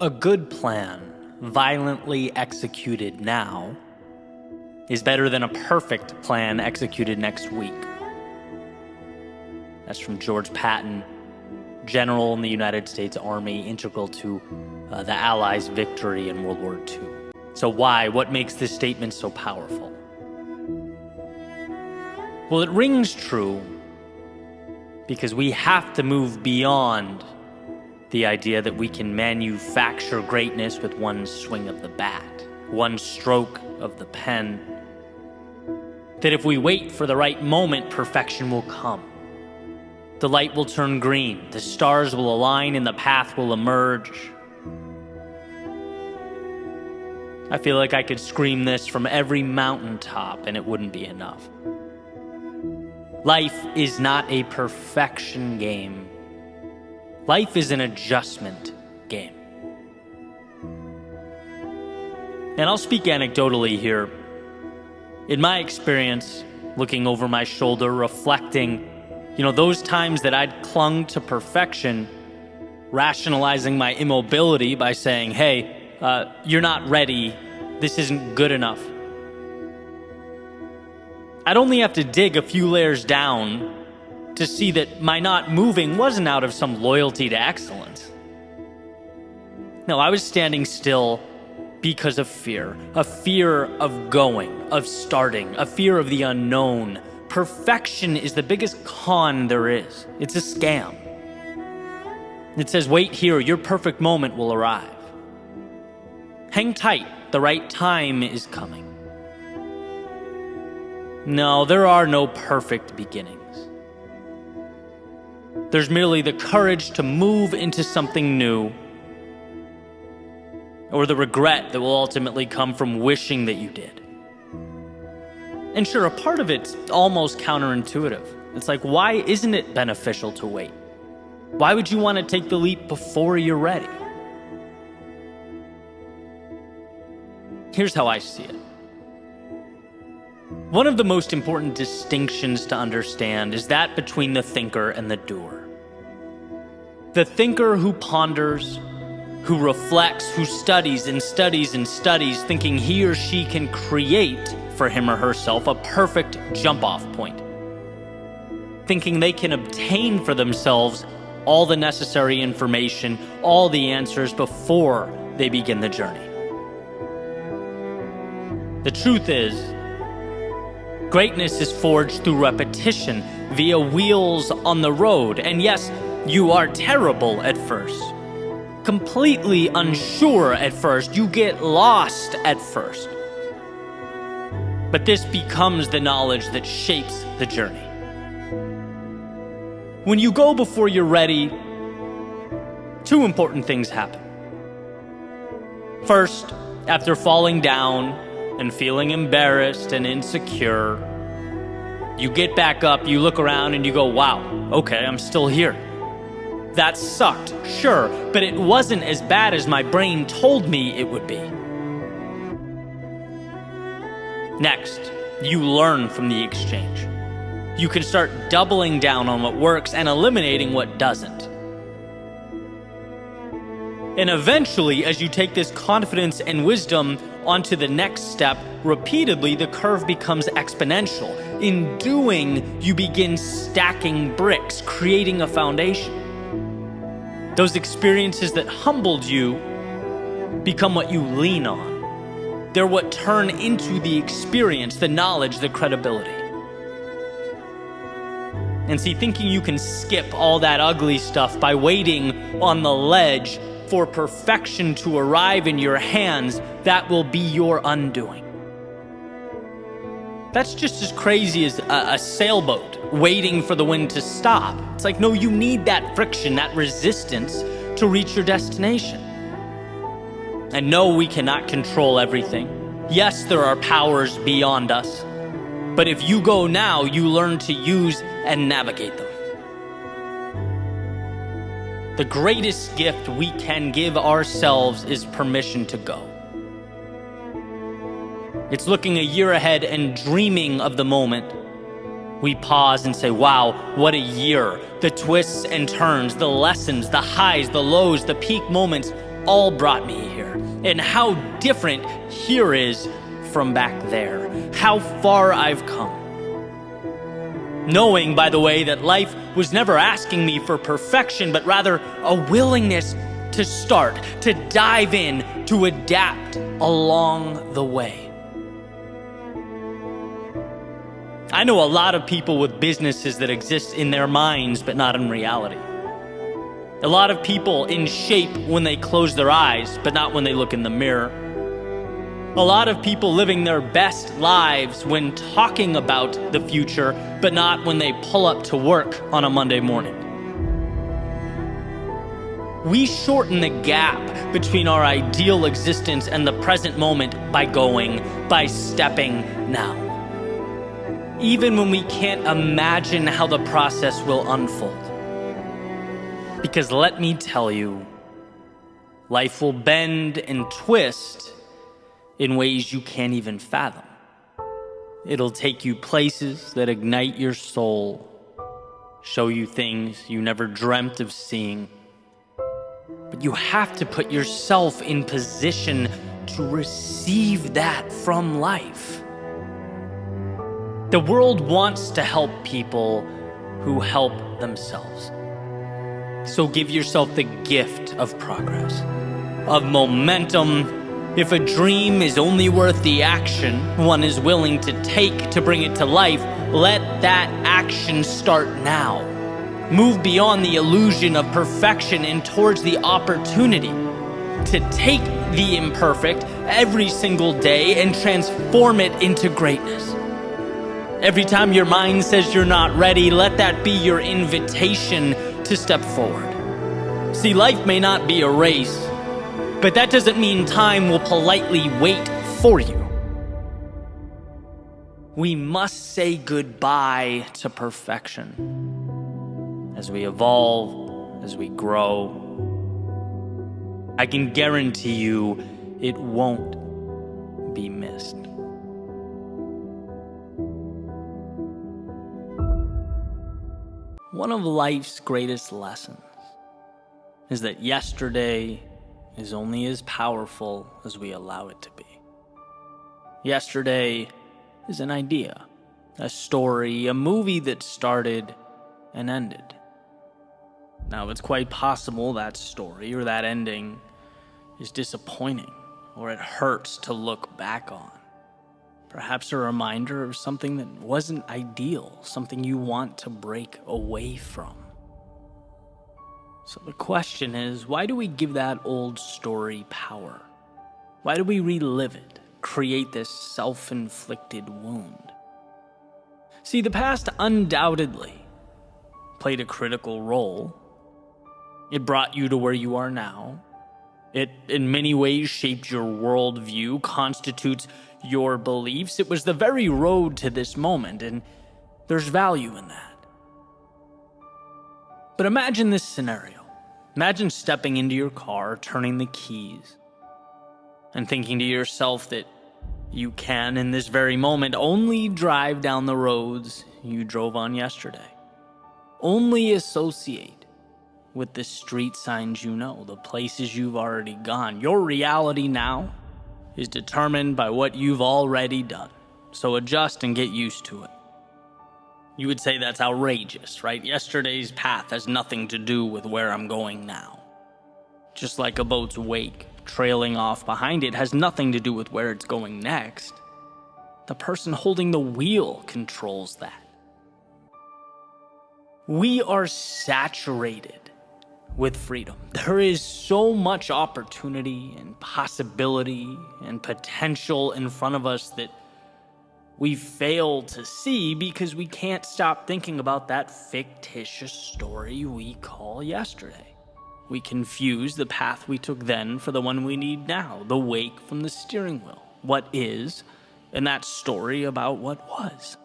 A good plan, violently executed now, is better than a perfect plan executed next week. That's from George Patton, general in the United States Army, integral to the Allies' victory in World War II. So why? What makes this statement so powerful? Well, it rings true because we have to move beyond the idea that we can manufacture greatness with one swing of the bat, one stroke of the pen. That if we wait for the right moment, perfection will come. The light will turn green, the stars will align, and the path will emerge. I feel like I could scream this from every mountaintop and it wouldn't be enough. Life is not a perfection game. Life is an adjustment game. And I'll speak anecdotally here. In my experience, looking over my shoulder, reflecting, those times that I'd clung to perfection, rationalizing my immobility by saying, hey, you're not ready, this isn't good enough. I'd only have to dig a few layers down to see that my not moving wasn't out of some loyalty to excellence. No, I was standing still because of fear. A fear of going, of starting, a fear of the unknown. Perfection is the biggest con there is. It's a scam. It says, wait here, your perfect moment will arrive. Hang tight, the right time is coming. No, there are no perfect beginnings. There's merely the courage to move into something new, or the regret that will ultimately come from wishing that you did. And sure, a part of it's almost counterintuitive. It's like, why isn't it beneficial to wait? Why would you want to take the leap before you're ready? Here's how I see it. One of the most important distinctions to understand is that between the thinker and the doer. The thinker who ponders, who reflects, who studies and studies and studies, thinking he or she can create for him or herself a perfect jump-off point. Thinking they can obtain for themselves all the necessary information, all the answers before they begin the journey. The truth is, greatness is forged through repetition, via wheels on the road. And yes, you are terrible at first, completely unsure at first, you get lost at first. But this becomes the knowledge that shapes the journey. When you go before you're ready, two important things happen. First, after falling down and feeling embarrassed and insecure, you get back up, you look around and you go, wow, okay, I'm still here. That sucked, sure, but it wasn't as bad as my brain told me it would be. Next, you learn from the exchange. You can start doubling down on what works and eliminating what doesn't. And eventually, as you take this confidence and wisdom onto the next step, repeatedly, the curve becomes exponential. In doing, you begin stacking bricks, creating a foundation. Those experiences that humbled you become what you lean on. They're what turn into the experience, the knowledge, the credibility. And see, thinking you can skip all that ugly stuff by waiting on the ledge for perfection to arrive in your hands, that will be your undoing. That's just as crazy as a sailboat waiting for the wind to stop. It's like, no, you need that friction, that resistance to reach your destination. And no, we cannot control everything. Yes, there are powers beyond us. But if you go now, you learn to use and navigate them. The greatest gift we can give ourselves is permission to go. It's looking a year ahead and dreaming of the moment. We pause and say, wow, what a year. The twists and turns, the lessons, the highs, the lows, the peak moments, all brought me here, and how different here is from back there. How far I've come. Knowing, by the way, that life was never asking me for perfection, but rather a willingness to start, to dive in, to adapt along the way. I know a lot of people with businesses that exist in their minds, but not in reality. A lot of people in shape when they close their eyes, but not when they look in the mirror. A lot of people living their best lives when talking about the future, but not when they pull up to work on a Monday morning. We shorten the gap between our ideal existence and the present moment by stepping now. Even when we can't imagine how the process will unfold. Because let me tell you, life will bend and twist in ways you can't even fathom. It'll take you places that ignite your soul, show you things you never dreamt of seeing. But you have to put yourself in position to receive that from life. The world wants to help people who help themselves. So give yourself the gift of progress, of momentum. If a dream is only worth the action one is willing to take to bring it to life, let that action start now. Move beyond the illusion of perfection and towards the opportunity to take the imperfect every single day and transform it into greatness. Every time your mind says you're not ready, let that be your invitation to step forward. See, life may not be a race, but that doesn't mean time will politely wait for you. We must say goodbye to perfection. As we evolve, as we grow, I can guarantee you it won't be missed. One of life's greatest lessons is that yesterday is only as powerful as we allow it to be. Yesterday is an idea, a story, a movie that started and ended. Now, it's quite possible that story or that ending is disappointing, or it hurts to look back on. Perhaps a reminder of something that wasn't ideal, something you want to break away from. So the question is, why do we give that old story power? Why do we relive it, create this self-inflicted wound? See, the past undoubtedly played a critical role. It brought you to where you are now. It, in many ways, shaped your worldview, constitutes your beliefs. It was the very road to this moment, and there's value in that. But imagine this scenario. Imagine stepping into your car, turning the keys, and thinking to yourself that you can, in this very moment, only drive down the roads you drove on yesterday. Only associate with the street signs you know, the places you've already gone. Your reality now is determined by what you've already done. So adjust and get used to it. You would say that's outrageous, right? Yesterday's path has nothing to do with where I'm going now. Just like a boat's wake trailing off behind it has nothing to do with where it's going next. The person holding the wheel controls that. We are saturated with freedom. There is so much opportunity and possibility and potential in front of us that we fail to see because we can't stop thinking about that fictitious story we call yesterday. We confuse the path we took then for the one we need now, the wake from the steering wheel. What is, and that story about what was.